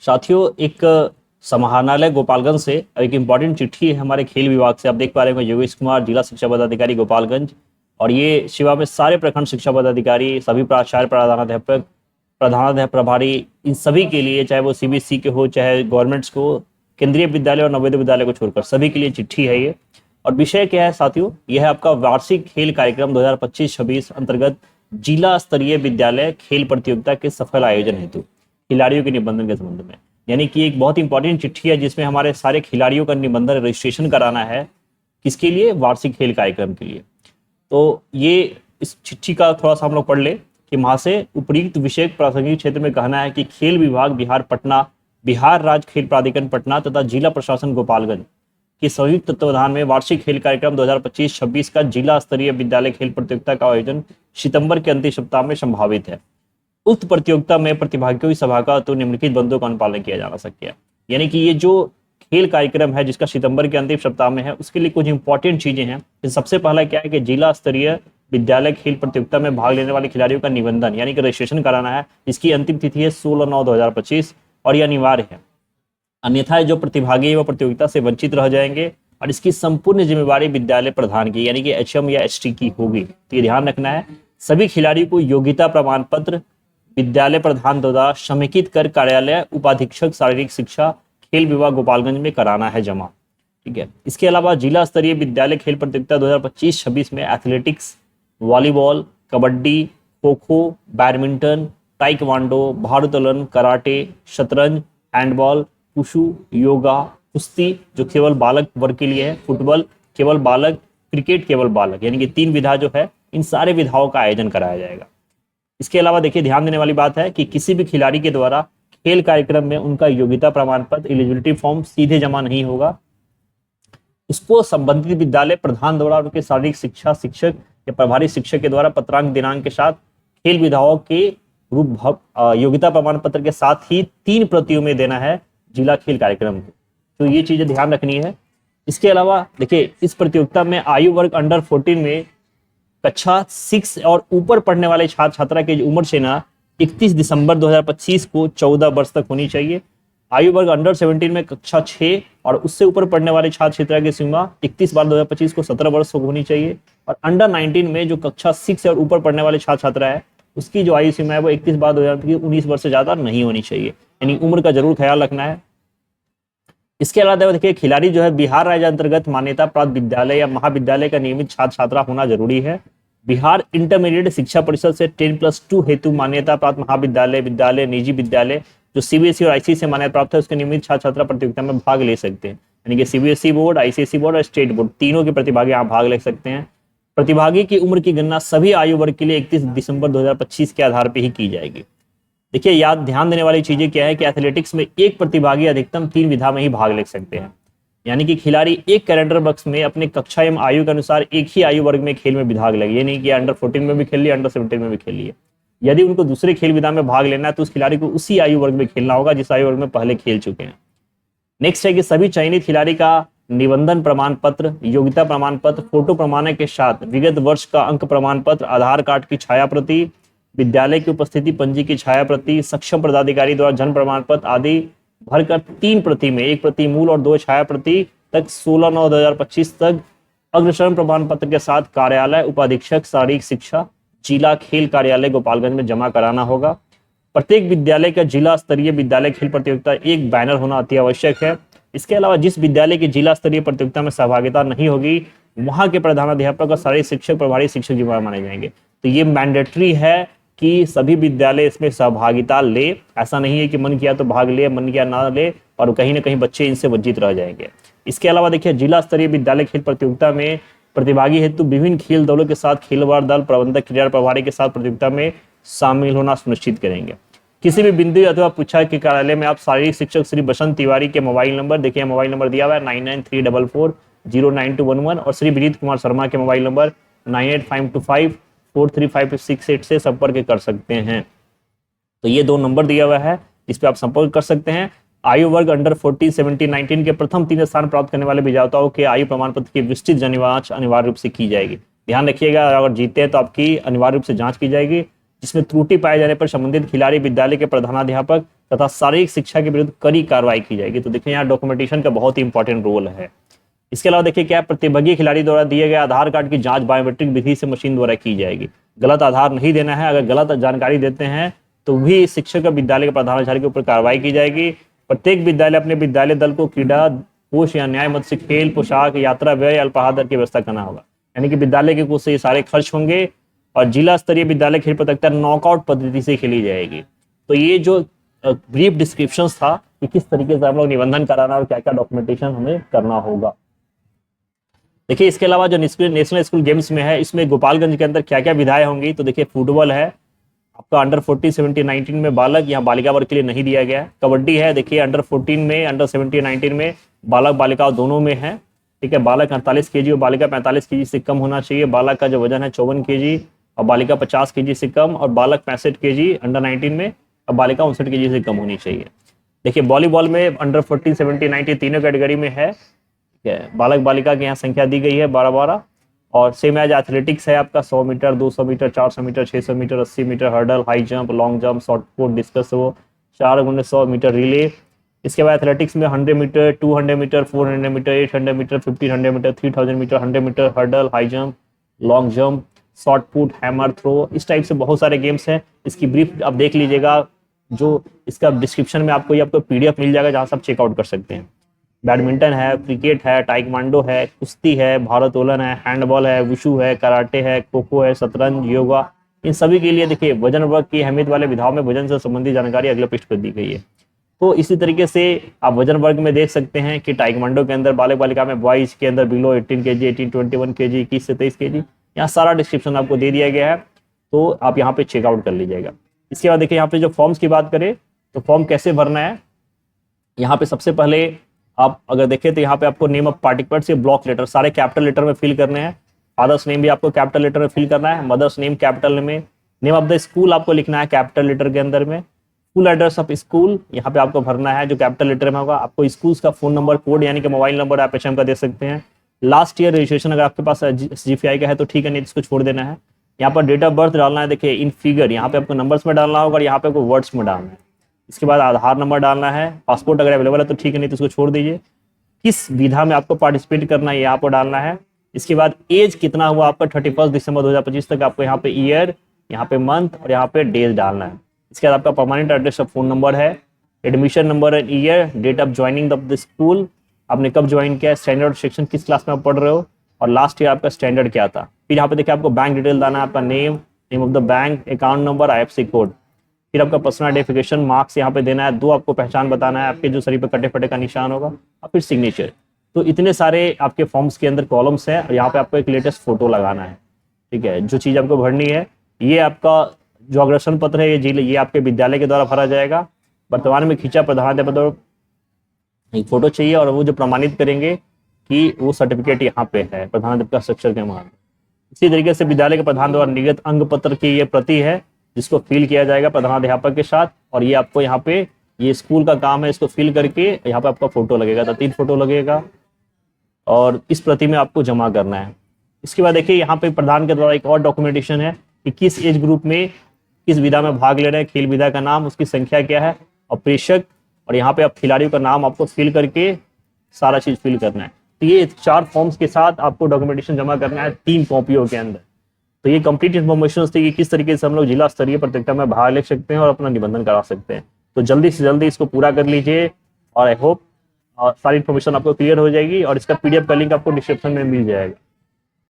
साथियों, एक समाहरणालय गोपालगंज से एक इम्पॉर्टेंट चिट्ठी है हमारे खेल विभाग से। आप देख पा रहे हैं योगेश कुमार, जिला शिक्षा पदाधिकारी गोपालगंज। और ये सेवा में सारे प्रखंड शिक्षा पदाधिकारी, सभी प्राचार्य, प्रधानाध्यापक, प्रधानाध्यापक प्रभारी, इन सभी के लिए, चाहे वो सीबीएसई के हो चाहे गवर्नमेंट्स को, केंद्रीय विद्यालय और नवोदय विद्यालय को छोड़कर सभी के लिए चिट्ठी है ये। और विषय क्या है साथियों? यह है आपका वार्षिक खेल कार्यक्रम 2025-26 अंतर्गत जिला स्तरीय विद्यालय खेल प्रतियोगिता के सफल आयोजन हेतु खिलाड़ियों के निबंधन के संबंध में। यानी कि एक बहुत इंपॉर्टेंट चिट्ठी है जिसमें हमारे सारे खिलाड़ियों का निबंधन रजिस्ट्रेशन कराना है। किसके लिए? वार्षिक खेल कार्यक्रम के लिए। तो ये इस चिट्ठी का थोड़ा सा हम लोग पढ़ ले कि महाशय, उपयुक्त विषय प्रासंगिक क्षेत्र में कहना है कि खेल विभाग बिहार पटना, बिहार राज्य खेल प्राधिकरण पटना तथा जिला प्रशासन गोपालगंज के संयुक्त तत्वावधान में वार्षिक खेल कार्यक्रम 2025-26 का जिला स्तरीय विद्यालय खेल प्रतियोगिता का आयोजन सितंबर के अंतिम सप्ताह में संभावित है। उक्त प्रतियोगिता में प्रतिभागियों की सभा का तो निम्नलिखित बंदों का अनुपालन किया जाना सके। यानी कि ये जो खेल कार्यक्रम है जिसका सितंबर के अंतिम सप्ताह में है, उसके लिए कुछ इंपॉर्टेंट चीजें हैं। सबसे पहला क्या है कि जिला स्तरीय विद्यालय खेल प्रतियोगिता में भाग लेने वाले खिलाड़ियों का निबंधन यानी कि रजिस्ट्रेशन कराना है, जिसकी अंतिम तिथि है 16/9/2025 और यह अनिवार्य है। अन्यथा जो प्रतिभागी वह प्रतियोगिता से वंचित रह जाएंगे और इसकी संपूर्ण जिम्मेवारी विद्यालय प्रधान की यानी कि एचएम या एसटी की होगी। तो ये ध्यान रखना है। सभी खिलाड़ियों को योग्यता प्रमाण पत्र विद्यालय प्रधान द्वारा समेकित कर कार्यालय उपाधीक्षक शारीरिक शिक्षा खेल विभाग गोपालगंज में कराना है जमा। ठीक है। इसके अलावा जिला स्तरीय विद्यालय खेल प्रतियोगिता 2025-26 में athletics, volleyball, kabaddi, kho kho, badminton, taekwondo, भारोत्तोलन, कराटे, शतरंज, हैंडबॉल, वुशु, योगा, कुश्ती जो केवल बालक वर्ग के लिए है, फुटबॉल केवल बालक, क्रिकेट केवल बालक, यानी कि 3 विधा जो है, इन सारे विधाओं का आयोजन कराया जाएगा। इसके अलावा देखिए, ध्यान देने वाली बात है कि किसी भी खिलाड़ी के द्वारा खेल कार्यक्रम में उनका योग्यता प्रमाण पत्र एलिजिबिलिटी फॉर्म सीधे जमा नहीं होगा। उसको संबंधित विद्यालय प्रधान द्वारा उनके शारीरिक शिक्षा शिक्षक या प्रभारी शिक्षक के द्वारा पत्रांक दिनांक के साथ खेल विधाओं के रूप योग्यता प्रमाण पत्र के साथ ही 3 प्रतियों में देना है जिला खेल कार्यक्रम को। तो ये चीजें ध्यान रखनी है। इसके अलावा देखिए, इस प्रतियोगिता में आयु वर्ग अंडर 14 में कक्षा 6 और ऊपर पढ़ने वाले छात्र छात्रा की उम्र सीमा 31 दिसंबर 2025 को 14 वर्ष तक होनी चाहिए। आयु वर्ग अंडर 17 में कक्षा 6 और उससे ऊपर पढ़ने वाले छात्र छात्रा की सीमा 31/12/2025 को 17 वर्ष होनी चाहिए। और अंडर 19 में जो कक्षा 6 और ऊपर पढ़ने वाले छात्र छात्रा है, उसकी जो आयु सीमा है वो 31/12/2025 19 वर्ष से ज्यादा नहीं होनी चाहिए। यानी उम्र का जरूर ख्याल रखना है। इसके अलावा देखिए, खिलाड़ी जो है बिहार राज्य अंतर्गत मान्यता प्राप्त विद्यालय या महाविद्यालय का नियमित छात्र छात्रा होना जरूरी है। बिहार इंटरमीडिएट शिक्षा परिषद से 10+2 हेतु मान्यता प्राप्त महाविद्यालय, विद्यालय, निजी विद्यालय जो सीबीएसई और आईसीएसई से मान्यता प्राप्त है, उसके नियमित छात्र छात्रा प्रतियोगिता में भाग ले सकते हैं। यानी कि सीबीएसई बोर्ड, आईसीएसई बोर्ड और स्टेट बोर्ड तीनों के प्रतिभागी यहाँ भाग ले सकते हैं। प्रतिभागी की उम्र की गणना सभी आयु वर्ग के लिए 31 दिसंबर 2025 के आधार पर ही की जाएगी। देखिए, याद ध्यान देने वाली चीजें क्या है कि एथलेटिक्स में एक प्रतिभागी अधिकतम 3 विधा में ही भाग ले सकते हैं। यानी कि खिलाड़ी एक कैलेंडर बक्स में अपने कक्षा एवं आयु के अनुसार एक ही आयु वर्ग में खेल में भाग लेंगे। ये नहीं कि अंडर 14 में भी खेल लिया, अंडर 17 में भी खेल लिया। यदि उनको दूसरे खेल विधा में भाग लेना है तो उस खिलाड़ी को उसी आयु वर्ग में खेलना होगा जिस आयु वर्ग में पहले खेल चुके हैं। नेक्स्ट है कि सभी चयनित खिलाड़ी का निबंधन प्रमाण पत्र, योग्यता प्रमाण पत्र, फोटो प्रमाणक के साथ विगत वर्ष का अंक प्रमाण पत्र, आधार कार्ड की छाया प्रति, विद्यालय की उपस्थिति पंजी की छाया प्रति, सक्षम पदाधिकारी द्वारा जन्म प्रमाण पत्र आदि भरकर 3 प्रति में, 1 प्रति मूल और 2 छाया प्रति तक 16/9/2025 तक अग्रसरण प्रमाण पत्र के साथ कार्यालय उपाधीक्षक शारीरिक शिक्षा जिला खेल कार्यालय गोपालगंज में जमा कराना होगा। प्रत्येक विद्यालय का जिला स्तरीय विद्यालय खेल प्रतियोगिता एक बैनर होना अति आवश्यक है। इसके अलावा जिस विद्यालय की जिला स्तरीय प्रतियोगिता में सहभागिता नहीं होगी, वहां के प्रधानाध्यापक और शारीरिक शिक्षक प्रभारी शिक्षक जिम्मेदार माने जाएंगे। तो ये मैंडेटरी है कि सभी विद्यालय इसमें सहभागिता ले। ऐसा नहीं है कि मन किया तो भाग ले, मन किया ना ले, और कहीं ना कहीं बच्चे इनसे वंचित रह जाएंगे। इसके अलावा देखिए, जिला स्तरीय विद्यालय खेल प्रतियोगिता में प्रतिभागी हेतु विभिन्न खेल दलों के साथ खेलवाड़ दल प्रबंधक क्रीड़ा प्रभारी के साथ प्रतियोगिता में शामिल होना सुनिश्चित करेंगे। किसी भी बिंदु अथवा पूछा के कार्यालय में आप शारीरिक शिक्षक श्री बसंत तिवारी के मोबाइल नंबर, देखिए मोबाइल नंबर दिया हुआ है 9934409211 और श्री विनीत कुमार शर्मा के मोबाइल नंबर 9852543568 से संपर्क कर सकते हैं। तो ये 2 नंबर दिया हुआ है जिस पे आप संपर्क कर सकते हैं। आयु वर्ग अंडर 14, 17, 19 के प्रथम 3 स्थान प्राप्त करने वाले विजेताओं के आयु प्रमाण पत्र की विस्तृत जांच अनिवार्य रूप से की जाएगी। ध्यान रखिएगा, अगर जीते हैं तो आपकी अनिवार्य रूप से जांच की जाएगी, जिसमें त्रुटि पाए जाने पर संबंधित खिलाड़ी, विद्यालय के प्रधानाध्यापक तथा शारीरिक शिक्षा के विरुद्ध कड़ी कार्रवाई की जाएगी। तो देखिए यहाँ डॉक्यूमेंटेशन का बहुत ही इंपॉर्टेंट रोल है। इसके अलावा देखिए क्या प्रतिभागी खिलाड़ी द्वारा दिए गए आधार कार्ड की जांच बायोमेट्रिक विधि से मशीन द्वारा की जाएगी। गलत आधार नहीं देना है, अगर गलत जानकारी देते हैं तो भी शिक्षक और विद्यालय के प्रधानाचार्य के ऊपर कार्रवाई की जाएगी। प्रत्येक विद्यालय अपने विद्यालय दल को क्रीड़ा कोष या न्याय मत से खेल, पोशाक, यात्रा व्यय, अल्पाहार दर की व्यवस्था करना होगा। यानी कि विद्यालय के कोष से ये सारे खर्च होंगे और जिला स्तरीय विद्यालय खेल प्रतियोगिता नॉकआउट पद्धति से खेली जाएगी। तो ये जो ब्रीफ डिस्क्रिप्शन था कि किस तरीके से हम लोग निबंधन कराना और क्या क्या डॉक्यूमेंटेशन हमें करना होगा। देखिए इसके अलावा जो नेशनल स्कूल गेम्स में है, इसमें गोपालगंज के अंदर क्या क्या विधाएं होंगी। तो देखिए फुटबॉल है आपका अंडर 14, 17, 19 में बालक, यहाँ बालिका वर्ग के लिए नहीं दिया गया है। कबड्डी है देखिए अंडर 14 में, अंडर 17, 19 में बालक बालिका दोनों में है। ठीक है, बालक 48 kg और बालिका 45 kg से कम होना चाहिए। बालक का जो वजन है 54 kg और बालिका 50 kg से कम, और बालक 65 kg अंडर 19 में और बालिका 59 kg से कम होनी चाहिए। देखिए वॉलीबॉल में अंडर 14, 17, 19 तीनों कैटेगरी में है। बालक बालिका की यहाँ संख्या दी गई है 12-12। और सेम एज एथलेटिक्स है आपका 100 metre, 200 metre, 400 metre, 600 metre, 80 metre hurdle, high jump, long jump, short put, discus वो 4x100 मीटर रिले। इसके बाद एथलेटिक्स में 100 metre, 200 metre, 400 metre, 800 metre, 1500 metre, 3000 metre, 100 metre hurdle, high jump, long jump, short put, hammer throw, इस type से बहुत सारे games हैं। इसकी ब्रीफ आप देख लीजिएगा, जो इसका डिस्क्रिप्शन में आपको PDF मिल जाएगा जहाँ से आप चेकआउट कर सकते हैं। बैडमिंटन है, क्रिकेट है, टाइकवांडो है, कुश्ती है, भारोत्तोलन है, हैंडबॉल है, वुशु है, कराटे है, खो खो है, शतरंज, योगा, इन सभी के लिए देखिए वजन वर्ग की अहमियत वाले विधाओं में वजन से संबंधित जानकारी अगले पृष्ठ पर दी गई है। तो इसी तरीके से आप वजन वर्ग में देख सकते हैं कि टाइकवांडो के अंदर बालक बालिका में बॉयज के अंदर बिलो 18 kg, 18, 21 kg, 21 से 23 kg, यहाँ सारा डिस्क्रिप्शन आपको दे दिया गया है। तो आप यहाँ पे चेकआउट कर लीजिएगा। इसके बाद देखिए यहाँ पे जो फॉर्म्स की बात करें तो फॉर्म कैसे भरना है। यहाँ पे सबसे पहले आप अगर देखें तो यहाँ पे आपको नेम ऑफ पार्टिसिपेंट्स से ब्लॉक लेटर सारे कैपिटल लेटर में फिल करने हैं। फादर्स नेम भी आपको कैपिटल लेटर में फिल करना है, मदर्स नेम कैपिटल में, नेम ऑफ द स्कूल आपको लिखना है कैपिटल लेटर के अंदर में, फुल एड्रेस ऑफ स्कूल यहाँ पे आपको भरना है जो कैपिटल लेटर में होगा। आपको स्कूल का फोन नंबर, कोड यानी कि मोबाइल नंबर आप HM का दे सकते हैं। लास्ट ईयर रजिस्ट्रेशन अगर आपके पास GPI का है तो ठीक है, नहीं इसको छोड़ देना है। यहाँ पर डेट ऑफ बर्थ डालना है, देखिए इन फिगर यहाँ पे आपको नंबर्स में डालना होगा और यहाँ पे आपको वर्ड्स में डालना है। इसके बाद आधार नंबर डालना है, पासपोर्ट अगर अवेलेबल है तो ठीक है, नहीं तो इसको छोड़ दीजिए। किस विधा में आपको पार्टिसिपेट करना है ये आपको डालना है। इसके बाद एज कितना हुआ आपका 31 दिसंबर 2025 तक, आपको यहाँ पे ईयर, यहाँ पे मंथ और यहाँ पे डेज डालना है। इसके बाद आपका परमानेंट एड्रेस और फोन नंबर है, admission number and year, date of joining of the school, आपने कब ज्वाइन किया, स्टैंडर्ड सेक्शन किस क्लास में आप पढ़ रहे हो और लास्ट ईयर आपका स्टैंडर्ड क्या था। फिर यहाँ पे देखिए आपको बैंक डिटेल डालना है, आपका name, name of the bank, account number, IFSC code. फिर आपका पर्सनल आइडेंटिफिकेशन मार्क्स यहाँ पे देना है, 2 आपको पहचान बताना है, आपके जो शरीर पे कटे फटे का निशान होगा और फिर सिग्नेचर। तो इतने सारे आपके फॉर्म्स के अंदर कॉलम्स हैं और यहाँ पे आपको एक लेटेस्ट फोटो लगाना है। ठीक है, जो चीज़ आपको भरनी है, ये आपका जो अग्रसर पत्र है ये आपके विद्यालय के द्वारा भरा जाएगा। वर्तमान में खींचा प्रधानाध्यापक एक फोटो चाहिए और वो जो प्रमाणित करेंगे कि वो सर्टिफिकेट यहाँ पे है प्रधानाध्यापक हस्ताक्षर के माध्यम। इसी तरीके से विद्यालय के प्रधान द्वारा निर्गत अंग पत्र की ये प्रति है जिसको फिल किया जाएगा प्रधानाध्यापक के साथ, और ये आपको यहाँ पे ये स्कूल का काम है, इसको फिल करके यहाँ पे आपका फोटो लगेगा, तो 3 फोटो लगेगा और इस प्रति में आपको जमा करना है। इसके बाद देखिए यहाँ पे प्रधान के द्वारा एक और डॉक्यूमेंटेशन है कि किस एज ग्रुप में किस विधा में भाग ले रहे हैं, खेल विधा का नाम, उसकी संख्या क्या है और प्रेषक, और यहाँ पे आप खिलाड़ियों का नाम आपको फिल करके सारा चीज फिल करना है। तो ये 4 फॉर्म्स के साथ आपको डॉक्यूमेंटेशन जमा करना है 3 कॉपियों के अंदर। तो ये कंप्लीट इन्फॉर्मेशन थी कि किस तरीके से हम लोग जिला स्तरीय प्रतियोगिता में भाग ले सकते हैं और अपना निबंधन करा सकते हैं। तो जल्दी से जल्दी इसको पूरा कर लीजिए और आई होप सारी इन्फॉर्मेशन आपको क्लियर हो जाएगी और इसका PDF का लिंक आपको डिस्क्रिप्शन में मिल जाएगा।